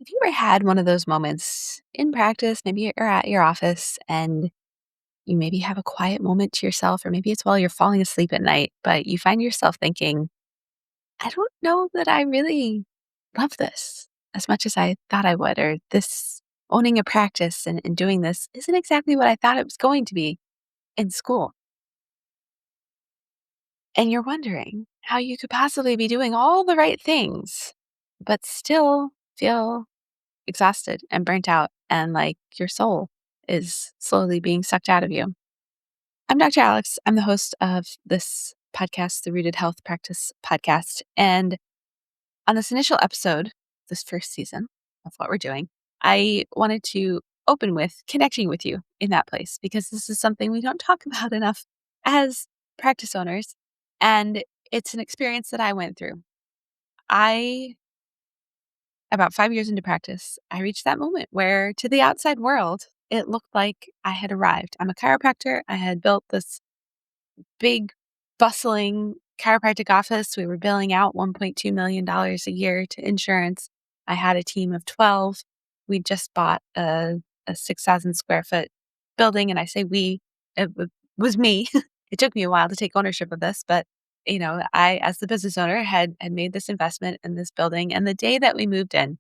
Have you ever had one of those moments in practice? Maybe you're at your office and you maybe have a quiet moment to yourself, or maybe it's while you're falling asleep at night, but you find yourself thinking, I don't know that I really love this as much as I thought I would, or this owning a practice and doing this isn't exactly what I thought it was going to be in school. And you're wondering how you could possibly be doing all the right things, but still feel exhausted and burnt out and like your soul is slowly being sucked out of you. I'm Dr. Alex. I'm the host of this podcast, the Rooted Health Practice podcast. And on this initial episode, this first season of what we're doing, I wanted to open with connecting with you in that place because this is something we don't talk about enough as practice owners. And it's an experience that I went through. I About 5 years into practice, I reached that moment where to the outside world, it looked like I had arrived. I'm a chiropractor. I had built this big, bustling chiropractic office. We were billing out $1.2 million a year to insurance. I had a team of 12. We just bought a 6,000 square foot building. And I say we, was me. It took me a while to take ownership of this, but I, as the business owner, had made this investment in this building. And the day that we moved in,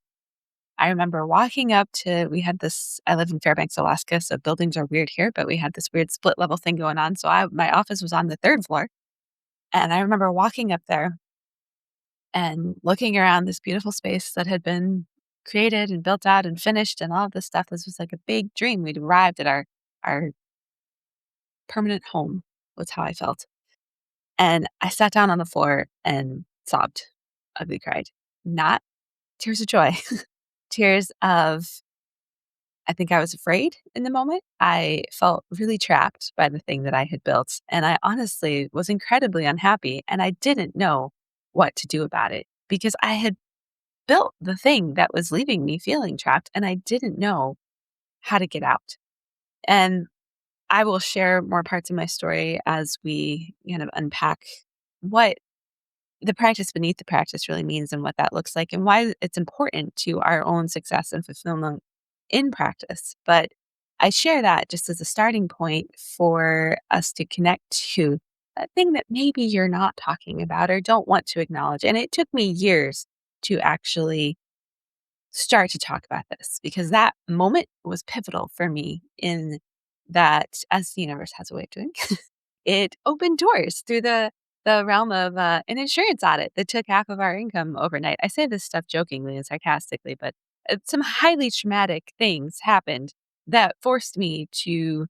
I remember walking up to, we had this, I live in Fairbanks, Alaska, so buildings are weird here, but we had this weird split level thing going on. So my office was on the third floor. And I remember walking up there and looking around this beautiful space that had been created and built out and finished and all of this stuff. This was like a big dream. We'd arrived at our permanent home was how I felt. And I sat down on the floor and sobbed, ugly cried. Not tears of joy, tears of, I think I was afraid in the moment. I felt really trapped by the thing that I had built. And I honestly was incredibly unhappy. And I didn't know what to do about it because I had built the thing that was leaving me feeling trapped. And I didn't know how to get out. And I will share more parts of my story as we kind of unpack what the practice beneath the practice really means and what that looks like and why it's important to our own success and fulfillment in practice. But I share that just as a starting point for us to connect to a thing that maybe you're not talking about or don't want to acknowledge. And it took me years to actually start to talk about this because that moment was pivotal for me in that, as the universe has a way of doing, it opened doors through the realm of an insurance audit that took half of our income overnight. I say this stuff jokingly and sarcastically, but some highly traumatic things happened that forced me to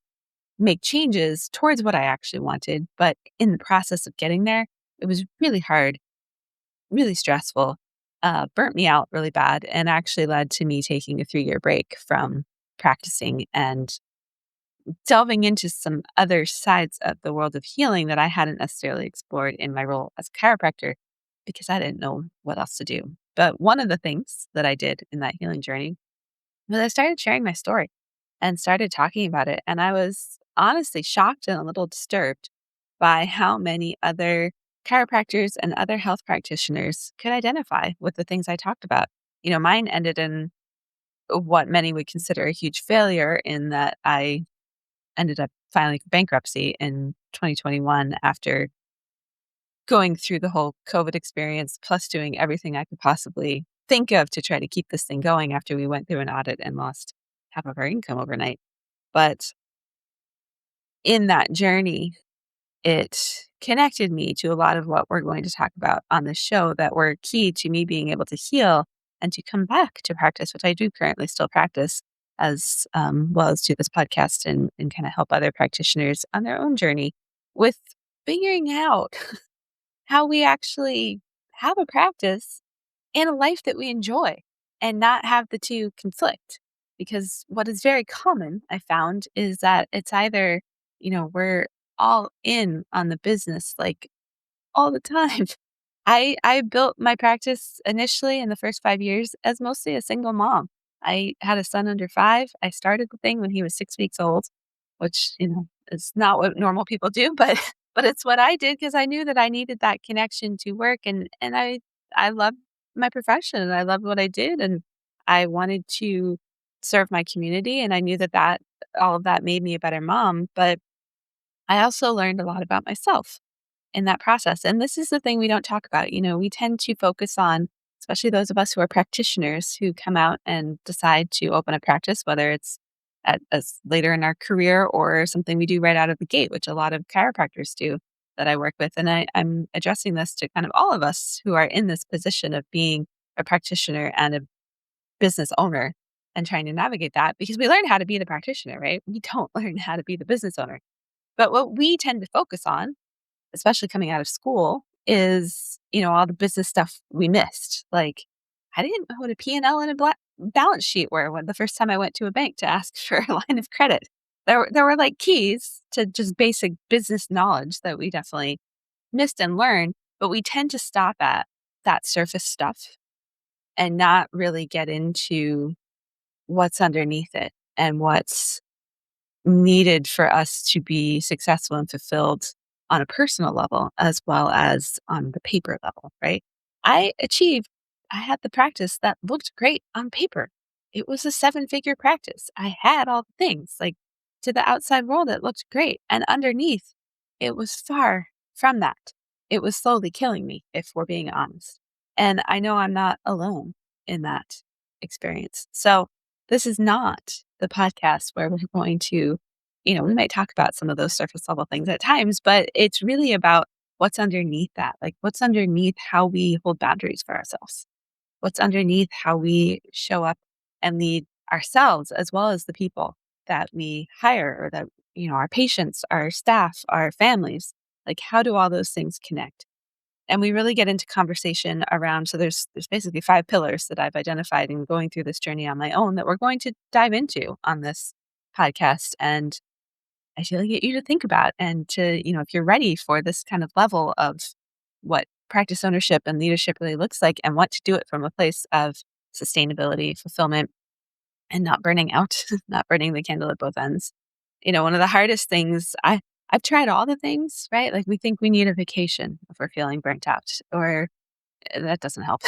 make changes towards what I actually wanted. But in the process of getting there, it was really hard, really stressful, burnt me out really bad, and actually led to me taking a 3-year break from practicing and delving into some other sides of the world of healing that I hadn't necessarily explored in my role as a chiropractor because I didn't know what else to do. But one of the things that I did in that healing journey was I started sharing my story and started talking about it. And I was honestly shocked and a little disturbed by how many other chiropractors and other health practitioners could identify with the things I talked about. Mine ended in what many would consider a huge failure in that I ended up filing for bankruptcy in 2021 after going through the whole COVID experience, plus doing everything I could possibly think of to try to keep this thing going after we went through an audit and lost half of our income overnight. But in that journey, it connected me to a lot of what we're going to talk about on the show that were key to me being able to heal and to come back to practice, which I do currently still practice as well as do this podcast and kind of help other practitioners on their own journey with figuring out how we actually have a practice and a life that we enjoy and not have the two conflict. Because what is very common, I found, is that it's either, we're all in on the business like all the time. I built my practice initially in the first 5 years as mostly a single mom. I had a son under 5. I started the thing when he was 6 weeks old, which, is not what normal people do, but but it's what I did because I knew that I needed that connection to work and I loved my profession and I loved what I did and I wanted to serve my community, and I knew that all of that made me a better mom, but I also learned a lot about myself in that process. And this is the thing we don't talk about. We tend to focus on, especially those of us who are practitioners who come out and decide to open a practice, whether it's at as later in our career or something we do right out of the gate, which a lot of chiropractors do that I work with. And I'm addressing this to kind of all of us who are in this position of being a practitioner and a business owner and trying to navigate that because we learn how to be the practitioner, right? We don't learn how to be the business owner. But what we tend to focus on, especially coming out of school, is, all the business stuff we missed. Like, I didn't know what a P&L and a balance sheet were when the first time I went to a bank to ask for a line of credit. There were like keys to just basic business knowledge that we definitely missed and learned, but we tend to stop at that surface stuff and not really get into what's underneath it and what's needed for us to be successful and fulfilled on a personal level as well as on the paper level, right? I achieved, I had the practice that looked great on paper. It was a seven-figure practice. I had all the things like to the outside world, it looked great. And underneath, it was far from that. It was slowly killing me, if we're being honest. And I know I'm not alone in that experience. So, this is not the podcast where we're going to, we might talk about some of those surface level things at times, but it's really about what's underneath that. Like, what's underneath how we hold boundaries for ourselves? What's underneath how we show up and lead ourselves as well as the people that we hire or that, our patients, our staff, our families? Like, how do all those things connect? And we really get into conversation around, so there's basically 5 pillars that I've identified in going through this journey on my own that we're going to dive into on this podcast. And I feel like get you to think about and to, if you're ready for this kind of level of what practice ownership and leadership really looks like and want to do it from a place of sustainability, fulfillment, and not burning out, not burning the candle at both ends. One of the hardest things I've tried all the things, right? Like we think we need a vacation if we're feeling burnt out, or that doesn't help.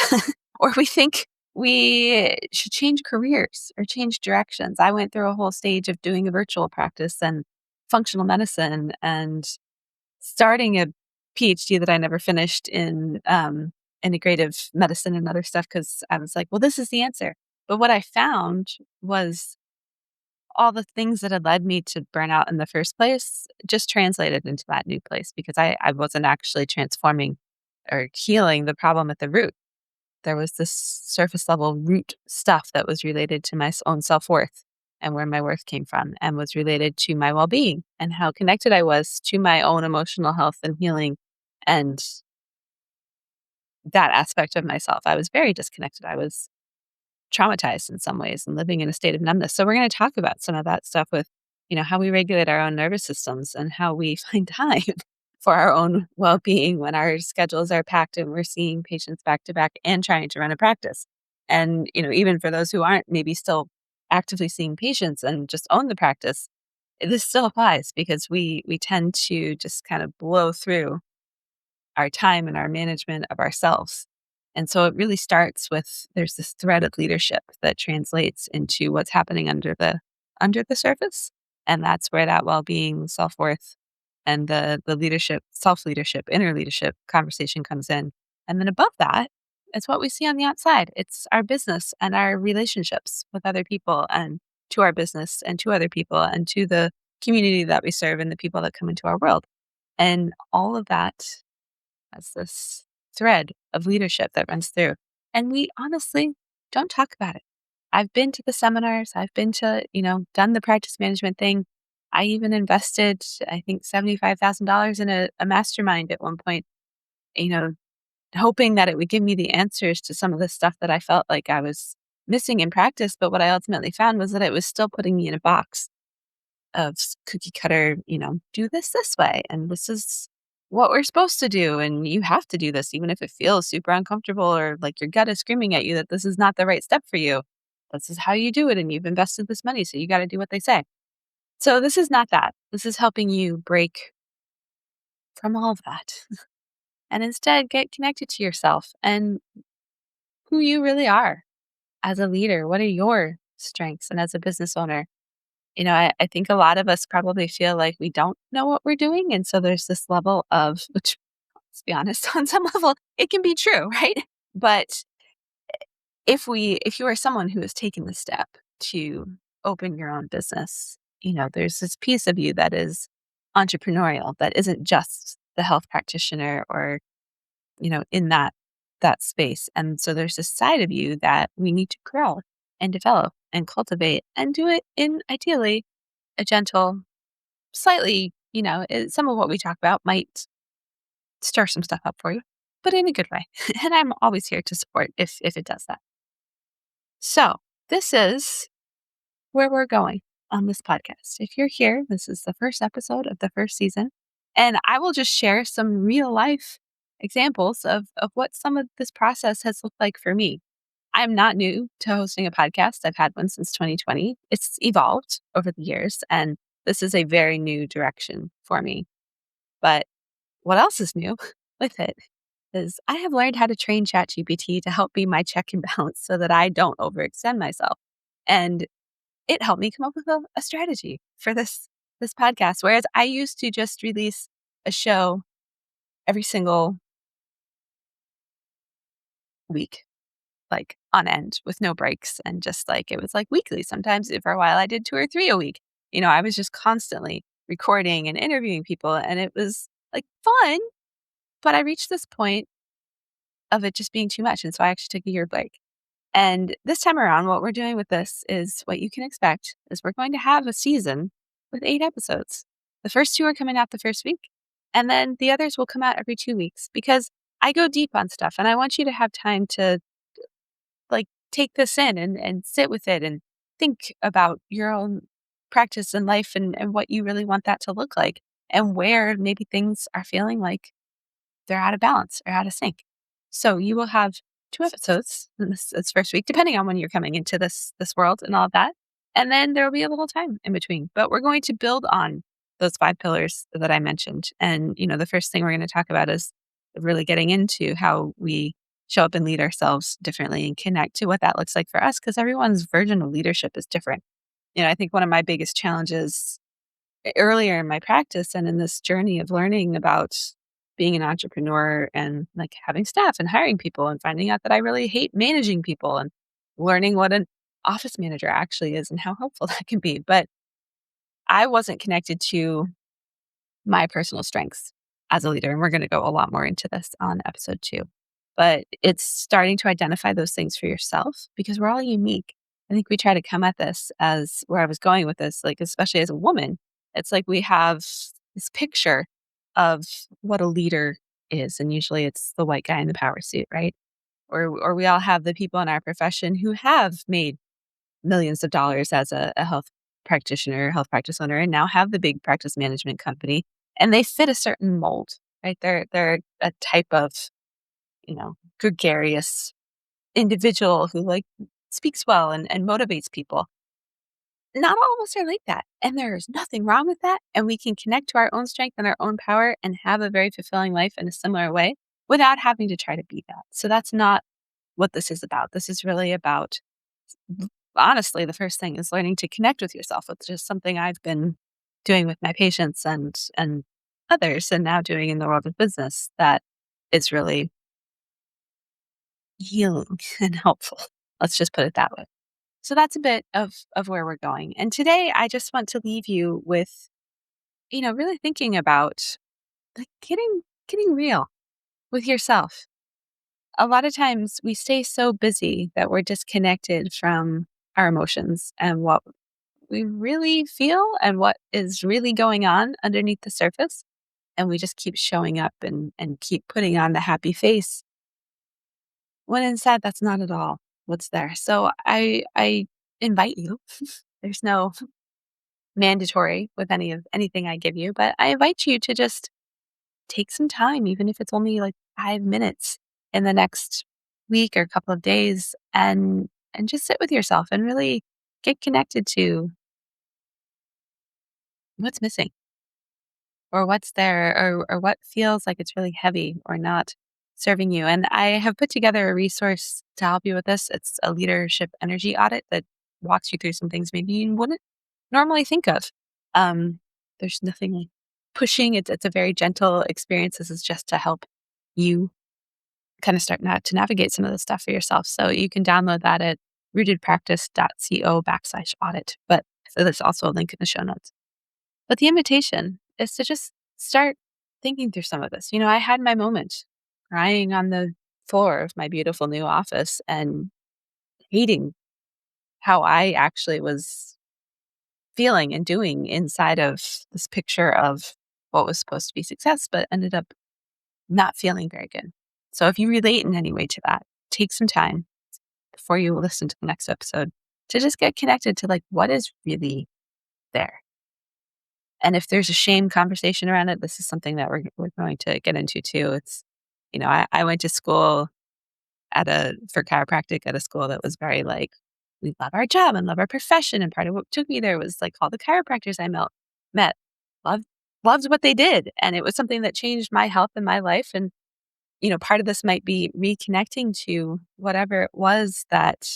Or we think we should change careers or change directions. I went through a whole stage of doing a virtual practice and functional medicine and starting a PhD that I never finished in integrative medicine and other stuff because I was like, well, this is the answer. But what I found was all the things that had led me to burnout in the first place just translated into that new place because I wasn't actually transforming or healing the problem at the root. There was this surface level root stuff that was related to my own self worth and where my worth came from, and was related to my well being and how connected I was to my own emotional health and healing and that aspect of myself. I was very disconnected. I was traumatized in some ways and living in a state of numbness. So we're going to talk about some of that stuff with, how we regulate our own nervous systems and how we find time for our own well-being when our schedules are packed and we're seeing patients back to back and trying to run a practice. And, even for those who aren't maybe still actively seeing patients and just own the practice, this still applies because we tend to just kind of blow through our time and our management of ourselves. And so it really starts with there's this thread of leadership that translates into what's happening under the surface. And that's where that well-being, self-worth, and the leadership, self-leadership, inner leadership conversation comes in. And then above that, it's what we see on the outside. It's our business and our relationships with other people and to our business and to other people and to the community that we serve and the people that come into our world. And all of that as this thread of leadership that runs through. And we honestly don't talk about it. I've been to the seminars, I've been to, done the practice management thing. I even invested, I think, $75,000 in a mastermind at one point, you know, hoping that it would give me the answers to some of the stuff that I felt like I was missing in practice. But what I ultimately found was that it was still putting me in a box of cookie cutter, do this way. And this is what we're supposed to do. And you have to do this, even if it feels super uncomfortable or like your gut is screaming at you that this is not the right step for you. This is how you do it. And you've invested this money. So you got to do what they say. So this is not that. This is helping you break from all of that and instead get connected to yourself and who you really are. as a leader? What are your strengths? And as a business owner, I think a lot of us probably feel like we don't know what we're doing. And so there's this level of, which, let's be honest, on some level, it can be true, right? But if you are someone who has taken the step to open your own business, there's this piece of you that is entrepreneurial, that isn't just the health practitioner or, in that space. And so there's this side of you that we need to grow and develop and cultivate and do it in ideally a gentle, slightly, some of what we talk about might stir some stuff up for you, but in a good way. And I'm always here to support if it does that. So this is where we're going on this podcast. If you're here, this is the first episode of the first season, and I will just share some real life examples of what some of this process has looked like for me. I'm not new to hosting a podcast. I've had one since 2020. It's evolved over the years, and this is a very new direction for me. But what else is new with it is I have learned how to train ChatGPT to help be my check and balance so that I don't overextend myself. And it helped me come up with a strategy for this podcast. Whereas I used to just release a show every single week, like on end with no breaks. And just like it was like weekly. Sometimes for a while I did 2 or 3 a week. I was just constantly recording and interviewing people. And it was like fun. But I reached this point of it just being too much. And so I actually took a year break. And this time around, what we're doing with this is what you can expect is we're going to have a season with 8 episodes. The first two are coming out the first week, and then the others will come out every 2 weeks because I go deep on stuff and I want you to have time to like take this in and sit with it and think about your own practice in life and what you really want that to look like and where maybe things are feeling like they're out of balance or out of sync. So you will have 2 episodes in this first week, depending on when you're coming into this world and all of that. And then there will be a little time in between. But we're going to build on those 5 pillars that I mentioned. And the first thing we're going to talk about is really getting into how we show up and lead ourselves differently and connect to what that looks like for us, because everyone's version of leadership is different. I think one of my biggest challenges earlier in my practice and in this journey of learning about being an entrepreneur and like having staff and hiring people and finding out that I really hate managing people and learning what an office manager actually is and how helpful that can be. But I wasn't connected to my personal strengths as a leader. And we're going to go a lot more into this on episode 2. But it's starting to identify those things for yourself because we're all unique. I think we try to come at this as where I was going with this, like, especially as a woman, it's like we have this picture of what a leader is. And usually it's the white guy in the power suit, right? Or we all have the people in our profession who have made millions of dollars as a health practitioner, health practice owner, and now have the big practice management company, and they fit a certain mold, right? They're a type of, gregarious individual who like speaks well and motivates people. Not all of us are like that, and there's nothing wrong with that. And we can connect to our own strength and our own power and have a very fulfilling life in a similar way without having to try to be that. So that's not what this is about. This is really about, honestly, the first thing is learning to connect with yourself, which is something I've been doing with my patients and others, and now doing in the world of business that is really healing and helpful. Let's just put it that way. So that's a bit of where we're going. And today I just want to leave you with, really thinking about like getting real with yourself. A lot of times we stay so busy that we're disconnected from our emotions and what we really feel and what is really going on underneath the surface. And we just keep showing up and keep putting on the happy face when instead that's not at all what's there. So I invite you. There's no mandatory with anything I give you, but I invite you to just take some time, even if it's only like 5 minutes in the next week or couple of days, and just sit with yourself and really get connected to what's missing or what's there or what feels like it's really heavy or not serving you. And I have put together a resource to help you with this. It's a leadership energy audit that walks you through some things maybe you wouldn't normally think of. Um, there's nothing like pushing. It's a very gentle experience. This is just to help you kind of start to navigate some of the stuff for yourself. So you can download that at rootedpractice.co/audit. But so there's also a link in the show notes. But the invitation is to just start thinking through some of this. I had my moment crying on the floor of my beautiful new office and hating how I actually was feeling and doing inside of this picture of what was supposed to be success, but ended up not feeling very good. So if you relate in any way to that, take some time before you listen to the next episode to just get connected to like what is really there. And if there's a shame conversation around it, this is something that we're going to get into too. It's, I went to school for chiropractic at a school that was very like, we love our job and love our profession. And part of what took me there was like all the chiropractors I met loved, loved what they did. And it was something that changed my health and my life. And, part of this might be reconnecting to whatever it was that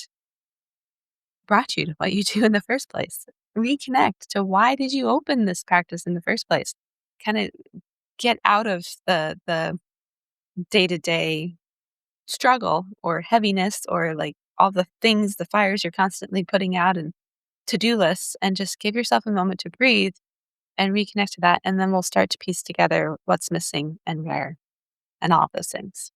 brought you to what you do in the first place. Reconnect to why did you open this practice in the first place? Kind of get out of the day-to-day struggle or heaviness or like all the things, the fires you're constantly putting out and to-do lists, and just give yourself a moment to breathe and reconnect to that. And then we'll start to piece together what's missing and where and all of those things.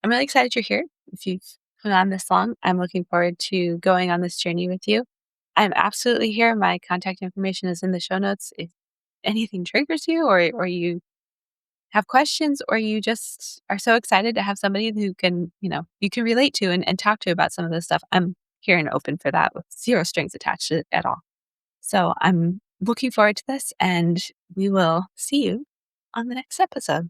I'm really excited you're here. If you've hung on this long, I'm looking forward to going on this journey with you. I'm absolutely here. My contact information is in the show notes. If anything triggers you or you have questions or you just are so excited to have somebody who can, you can relate to and talk to about some of this stuff, I'm here and open for that with zero strings attached to it at all. So I'm looking forward to this and we will see you on the next episode.